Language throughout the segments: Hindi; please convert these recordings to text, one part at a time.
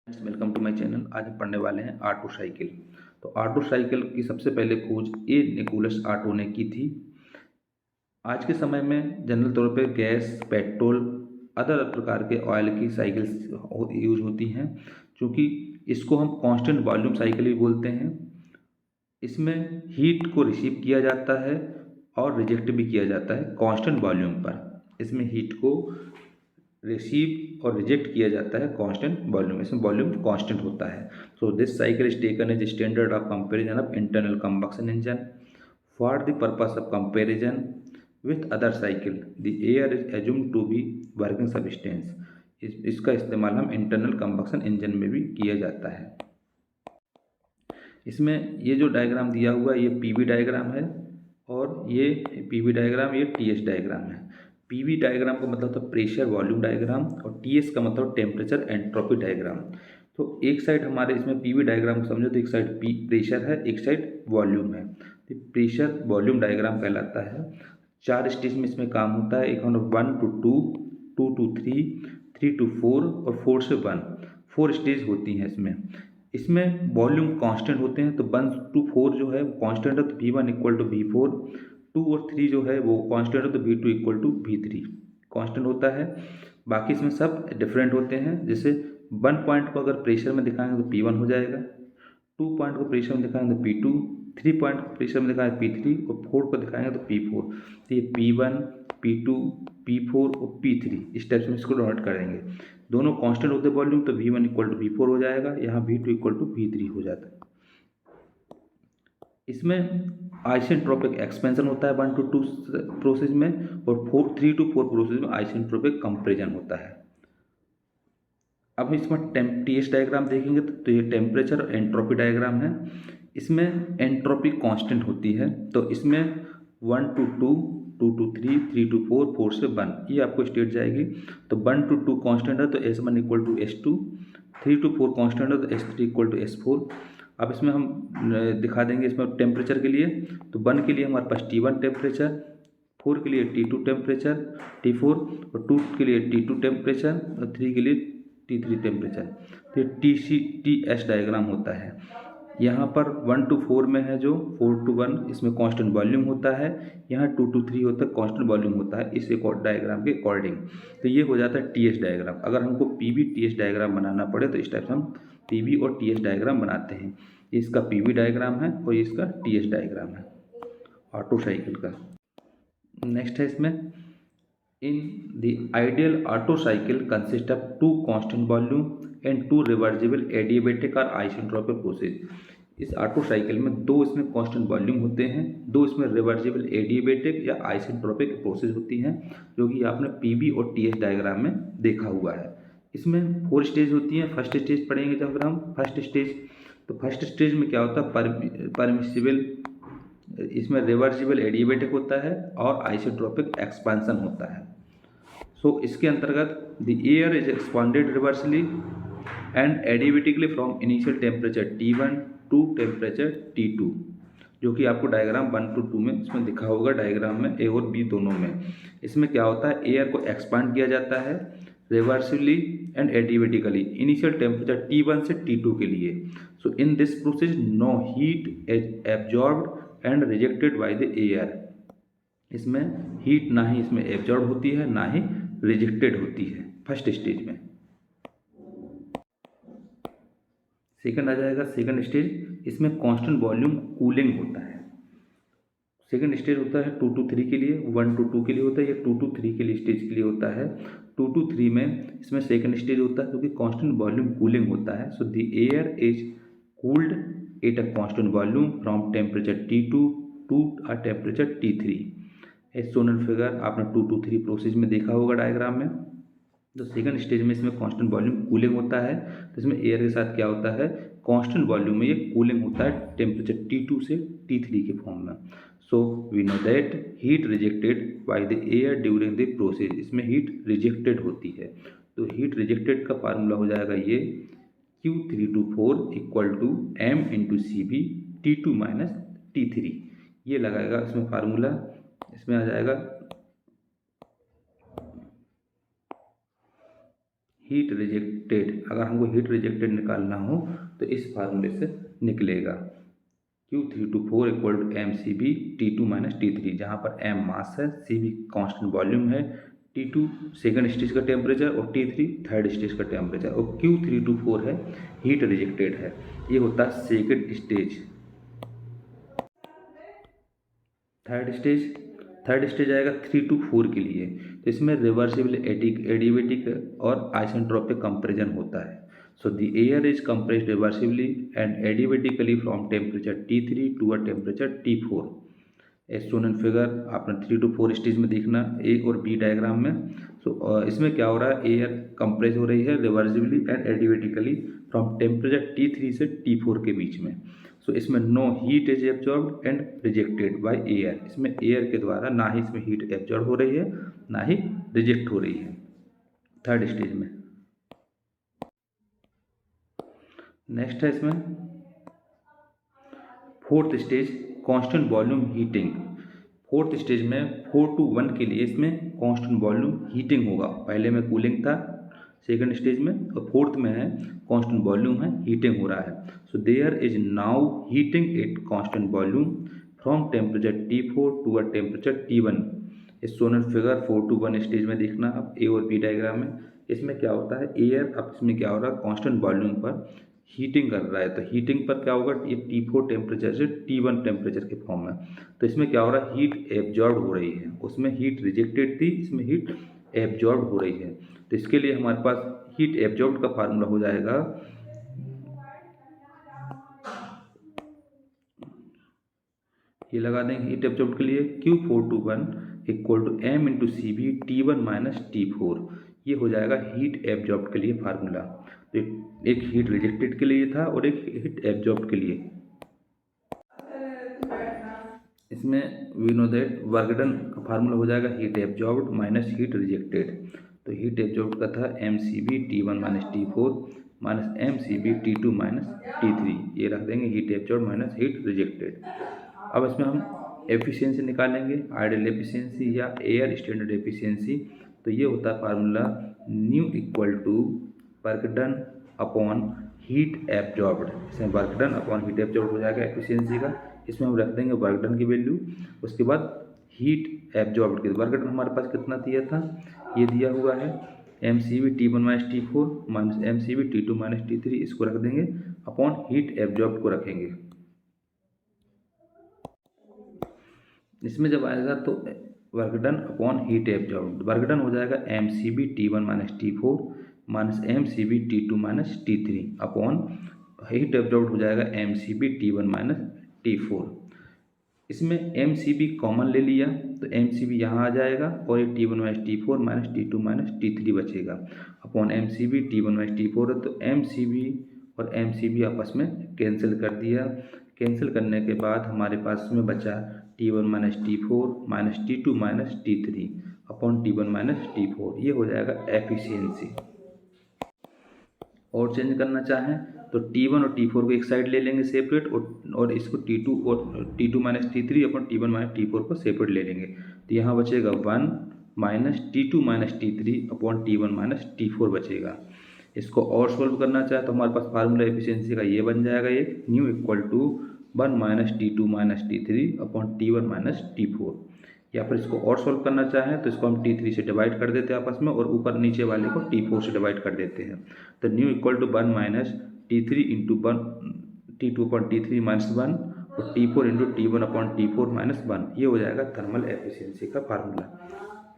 Welcome to my channel. आज हम पढ़ने वाले हैं ऑटो साइकिल। तो ऑटो साइकिल की सबसे पहले खोज ए निकोलस ऑटो ने की थी। आज के समय में जनरल तौर पे गैस, पेट्रोल, अदर प्रकार के ऑयल की साइकिल्स यूज होती हैं, क्योंकि इसको हम कांस्टेंट वॉल्यूम साइकिल भी बोलते हैं। इसमें हीट को रिसीव किया जाता है और रिजेक्ट भी किया जाता है कांस्टेंट वॉल्यूम पर। इसमें हीट को रिसीव और रिजेक्ट किया जाता है कांस्टेंट वॉल्यूम, इसमें वॉल्यूम कांस्टेंट होता है। So this cycle is taken as standard of comparison of internal combustion engine for the purpose of comparison with other cycle. The air is assumed to be working substance. इसका इस्तेमाल हम इंटरनल कंबक्शन इंजन में भी किया जाता है। इसमें ये जो डायग्राम दिया हुआ है ये पीवी डायग्राम है, और ये पीवी डायग्राम, ये टीएस डायग्राम है। पीवी डायग्राम का मतलब था प्रेशर वॉल्यूम डायग्राम, और टीएस का मतलब टेम्परेचर एंट्रोपी डायग्राम। तो एक साइड हमारे इसमें पीवी डायग्राम को समझो तो एक साइड पी प्रेशर है, एक साइड वॉल्यूम है। तो प्रेशर वॉल्यूम डायग्राम कहलाता है। 4 स्टेज में इसमें काम होता है। एक 1 to 2, 2 to 3, 3 to 4 और 4 से 1, 4 स्टेज होती हैं इसमें। इसमें वॉल्यूम कांस्टेंट होते हैं। तो 1 to 4 जो है वो कांस्टेंट है, तो V1 इक्वल टू V4। 2 और 3 जो है वो कांस्टेंट है, तो V2 equal to V3 constant होता है। बाकी इसमें सब डिफरेंट होते हैं। जैसे 1 पॉइंट को अगर प्रेशर में दिखाएंगे तो P1 हो जाएगा, 2 पॉइंट को प्रेशर में दिखाएंगे तो P2, 3 पॉइंट को प्रेशर में दिखाएंगे P3, और 4 को दिखाएंगे तो P4। तो ये P1, P2, P4 और P3 इस टाइप से हम इसको डिनोट करेंगे। दोनों कांस्टेंट होते हैं वॉल्यूम, तो V1 इक्वल टू V4 हो जाएगा, यहाँ V2 इक्वल टू V3 हो जाता है। इसमें आइसेंट्रोपिक एक्सपेंशन होता है 1 to 2 प्रोसेस में, और 3 to 4 प्रोसेस में आइसेंट्रोपिक कंपैरिजन होता है। अब इसमें टीएस डायग्राम देखेंगे तो ये टेम्परेचर और एंट्रोपी डायग्राम है। इसमें एंट्रोपी कांस्टेंट होती है। तो इसमें 1 to 2, 2 to 3, 3 to 4, 4 से 1 ये आपको स्टेट जाएगी। तो 1 to 2 कांस्टेंट है तो S1 equal to S2, 3 to 4 constant है तो S3 इक्वल टू S4। अब इसमें हम दिखा देंगे इसमें टेम्परेचर के लिए। तो 1 के लिए हमारे पास T1 टेम्परेचर, 4 के लिए T2 टेम्परेचर, T4, और 2 के लिए T2 टेम्परेचर, और 3 के लिए T3 टेम्परेचर। फिर TS डायग्राम होता है। यहाँ पर 1 to 4 में है जो 4 to 1 इसमें कांस्टेंट वॉल्यूम होता है, यहाँ 2 to 3 होता है कांस्टेंट वॉल्यूम होता है इस डायग्राम के अकॉर्डिंग। तो ये हो जाता है टीएस डायग्राम। अगर हमको पीवी टीएस डायग्राम बनाना पड़े तो इस टाइप से हम पीवी और टीएस डायग्राम बनाते हैं। इसका पीवी डायग्राम है और इसका टीएस डायग्राम है ऑटो साइकिल का। नेक्स्ट है इसमें In the ideal Otto cycle consists of 2 constant volume and 2 reversible adiabatic or isentropic process। इस ऑटो साइकिल में 2 इसमें कांस्टेंट वॉल्यूम होते हैं, 2 इसमें रिवर्सिबल एडिएबेटिक या आइसेंट्रोपिक प्रोसेस होती हैं, जो कि आपने पीबी और टीएस डायग्राम में देखा हुआ है। इसमें 4 स्टेज होती हैं। फर्स्ट स्टेज पढ़ेंगे जब हम फर्स्ट स्टेज, तो फर्स्ट स्टेज में क्या होता है, परमिसिबल, इसमें रिवर्सिबल एडिएबेटिक होता है और आइसोट्रोपिक एक्सपांसन होता है। सो इसके अंतर्गत the air is expanded reversibly and adiabatically from initial temperature T1 to temperature T2, जो कि आपको डायग्राम 1 to 2 में इसमें दिखा होगा, डायग्राम में ए और बी दोनों में। इसमें क्या होता है, एयर को एक्सपांड किया जाता है reversibly and adiabatically initial temperature T1 से T2 के लिए। So in this process no heat is absorbed and rejected by the air. इसमें हीट ना ही इसमें एब्जॉर्ब होती है ना ही रिजेक्टेड होती है फर्स्ट स्टेज में। सेकंड आ जाएगा सेकंड स्टेज। इसमें कांस्टेंट वॉल्यूम कूलिंग होता है। सेकंड स्टेज होता है 2 to 3 के लिए, 1 to 2 के लिए होता है, ये 2 to 3 के लिए स्टेज के लिए होता है। 2 to 3 में इसमें सेकंड स्टेज होता है, क्योंकि कांस्टेंट वॉल्यूम कूलिंग होता है। So the air is cooled at a constant volume from temperature T2 to a temperature T3। As shown in figure आपने 2 to 3 प्रोसेस में देखा होगा डायग्राम में। तो सेकंड स्टेज में इसमें कांस्टेंट वॉल्यूम कूलिंग होता है। तो इसमें एयर के साथ क्या होता है, कांस्टेंट वॉल्यूम में ये कूलिंग होता है टेम्परेचर T2 से T3 के फॉर्म में। So we know that heat rejected by the air during the process. इसमें हीट रिजेक्टेड होती है। तो हीट रिजेक्टेड का फार्मूला हो जाएगा ये Q324 equal to M into CV T2 minus T3। ये लगाएगा इसमें फार्मूला। इसमें आ जाएगा हीट रिजेक्टेड, अगर हमको हीट रिजेक्टेड निकालना हो तो इस फार्मूले से निकलेगा Q324 equal to mCb T2 minus T3, जहाँ पर m मास है, Cb कांस्टेंट वॉल्यूम है, T2 सेकंड स्टेज का टेम्परेचर और T3 थर्ड स्टेज का टेम्परेचर, और Q324 है हीट रिजेक्टेड है। ये होता है सेकंड स्टेज। थर्ड स्टेज आएगा 3 to 4 के लिए, तो इसमें रिवर्सिबल एडियाबेटिक और आइसेंट्रोपिक कंपैरिजन होता है। So the air is compressed reversibly and adiabatically from temperature T3 to a temperature T4 as shown in figure. आपने 3 to 4 स्टेज में देखना ए और बी डायग्राम में। सो इसमें क्या हो रहा है, एयर कंप्रेस हो रही है reversibly and adiabatically from temperature T3 से T4 के बीच में। सो इसमें no heat is absorbed and rejected by air, इसमें एयर के द्वारा ना ही इसमें हीट एब्जॉर्ब हो रही है ना ही रिजेक्ट हो रही है थर्ड स्टेज में। नेक्स्ट है इसमें fourth stage constant volume heating. Fourth stage में 4 to 1 के लिए इसमें कांस्टेंट वॉल्यूम हीटिंग होगा। पहले में कूलिंग था सेकंड स्टेज में, और फोर्थ में है कांस्टेंट वॉल्यूम है, हीटिंग हो रहा है। So there is now heating at constant volume from temperature T4 to a temperature T1 is shown in figure 4 to 1 stage में देखना अब ए और बी डायग्राम में। इसमें क्या होता है, एयर अब इसमें क्या हो रहा है, कांस्टेंट वॉल्यूम पर हीटिंग कर रहा है, तो हीटिंग पर क्या होगा, ये T4 टेम्परेचर से T1 टेम्परेचर के फॉर्म में। तो इसमें क्या हो रहा है, हीट एब्जॉर्ब हो रही है, उसमें हीट रिजेक्टेड थी, इसमें हीट एब्जॉर्ब हो रही है। तो इसके लिए हमारे पास हीट एब्जॉर्ब का फार्मूला हो जाएगा ये लगा देंगे हीट एब्जॉर्ब के लिए Q421 equal to m into CB T1 minus T4। ये हो जाएगा हीट एब्जॉर्ब के लिए फार्मूला। तो एक हीट रिजेक्टेड के लिए था और एक हीट एब्जॉर्ब के लिए। इसमें we know that work done का फार्मूला हो जाएगा heat absorbed minus heat rejected. तो हीट एब्जॉर्ब्ड का था mCb T1 minus T4 minus mCb T2 minus T3, ये रख देंगे heat absorb minus heat rejected. अब इसमें हम एफिशिएंसी निकालेंगे, आइडियल एफिशिएंसी या एयर स्टैंडर्ड एफिशिएंसी। तो ये होता है formula nu equal to work done upon heat absorbed. इसमें work done upon heat absorb हो जाएगा एफिशिएंसी का। इसमें हम रख देंगे वर्क डन की वैल्यू, उसके बाद हीट एब्जॉर्ब्ड की। वर्क डन हमारे पास कितना दिया था, ये दिया हुआ है mCb T1 minus T4 minus mCb T2 minus T3, इसको रख देंगे अपॉन हीट एब्जॉर्ब्ड को रखेंगे। इसमें जब आएगा तो work done upon heat absorbed, work done हो जाएगा mCb T1 minus T4 minus mCb T2 minus T3 upon heat absorbed हो जाएगा mCb T1 माइनस T4। इसमें mCb कॉमन ले लिया तो mCb यहाँ आ जाएगा और ये T1 minus T4 minus T2 minus T3 बचेगा upon mCb T1 minus T4 है, तो mCb और mCb आपस में कैंसिल कर दिया। कैंसिल करने के बाद हमारे पास में बचा T1 minus T4 minus T2 minus T3 upon T1 minus T4। ये हो जाएगा एफिशिएंसी। और चेंज करना चाहें तो T1 और T4 को एक साइड ले लेंगे सेपरेट, और इसको T2 और T2 माइनस T3 अपन T1 माइनस T4 को सेपरेट ले लेंगे। तो यहाँ बचेगा 1 minus T2 minus T3 upon T1 minus T4 बचेगा। इसको और सोल्व करना चाहे तो हमारे पास फार्मूला एफिशिएंसी का ये बन जाएगा, ये nu equal to 1 minus T2 minus T3 upon T1 minus T4। या फिर इसको और सोल्व करना चाहें तो इसको हम T3 से डिवाइड कर देते हैं आपस में, और ऊपर नीचे वाले को T4 से डिवाइड कर देते हैं। तो nu equal to 1 minus T3 into 1 T2 upon T3 minus 1 और T4 into T1 upon T4 minus 1। ये हो जाएगा थर्मल एफिशिएंसी का फार्मूला,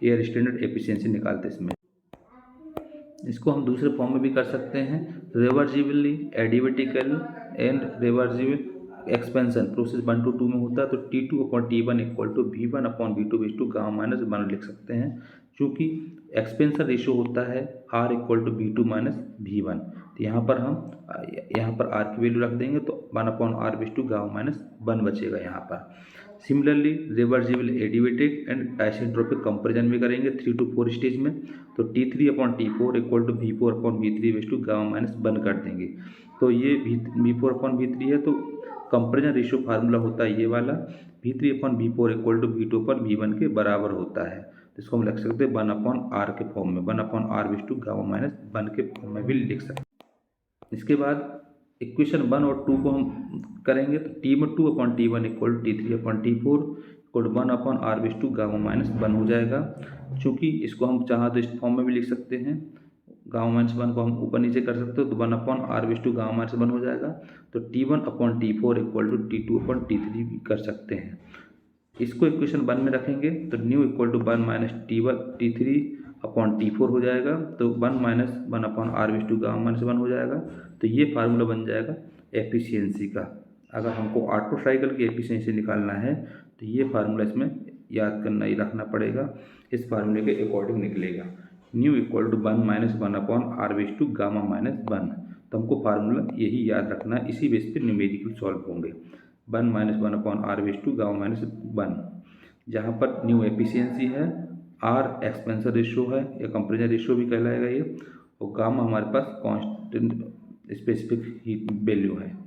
एयर स्टैंडर्ड एफिशिएंसी निकालते इसमें। इसको हम दूसरे फॉर्म में भी कर सकते हैं, reversibly adiabatical and reversible expansion process 1 to 2 में होता है। तो T2 upon T1 equal to V1 upon V2 base to gamma minus 1 लिख सकते हैं, क्योंकि एक्सपेंशन रेशियो होता है R equal to V2 minus V1। तो यहाँ पर R की वैल्यू रख देंगे तो 1 upon R base to gamma minus 1 बचेगा यहाँ पर। Similarly reversible adiabatic and isentropic comparison भी करेंगे 3 to 4 स्टेज में। तो T3 upon T4 equal to V4 upon V3 base to gamma minus 1 कर देंगे। तो ये V4 अपॉन V3 है, तो कंपैरिजन रेशियो फार्मूला होता है ये वाला, V3 upon V4 equal to V2 upon V1 के बराबर होता है। तो इसको हम लिख सकते हैं 1/r के फॉर्म में, 1/r/, गामा माइनस 1 के फॉर्म में भी लिख सकते हैं। इसके बाद इक्वेशन 1 और 2 को हम करेंगे तो T2/T1 equal T3/T4 equal 1/r/, gamma minus 1 हो जाएगा। चूँकि इसको हम चाहा तो इस फॉर्म में भी लिख सकते हैं, गामा माइनस 1 को हम ऊपर नीचे कर सकते हो तो 1/r/, गामा माइनस 1 हो जाएगा। तो T1/T4 इक्वल टू T2/T3 भी कर सकते हैं। इसको इक्वेशन 1 में रखेंगे तो nu equal to 1 minus T3/T4 हो जाएगा। तो 1 माइनस 1/r/, गामा माइनस 1 हो जाएगा। तो ये फार्मूला बन जाएगा एफिशिएंसी का। अगर हमको ऑटो साइकिल की एफिशिएंसी निकालना है तो ये फार्मूला इसमें याद करना ही रखना पड़ेगा, इस फार्मूले के अकॉर्डिंग निकलेगा। Nu equal to 1 minus 1/r/, gamma minus 1। तो हमको फार्मूला यही याद रखना है, इसी बेस पे न्यूमेरिकल सॉल्व होंगे। 1 माइनस 1/r/, गामा माइनस 1, जहाँ पर न्यू एफिशिएंसी है, आर एक्सपेंशन रेशियो है या कंपेरिजन रेशियो भी कहलाएगा ये, और गामा हमारे पास कांस्टेंट स्पेसिफिक हीट वैल्यू है।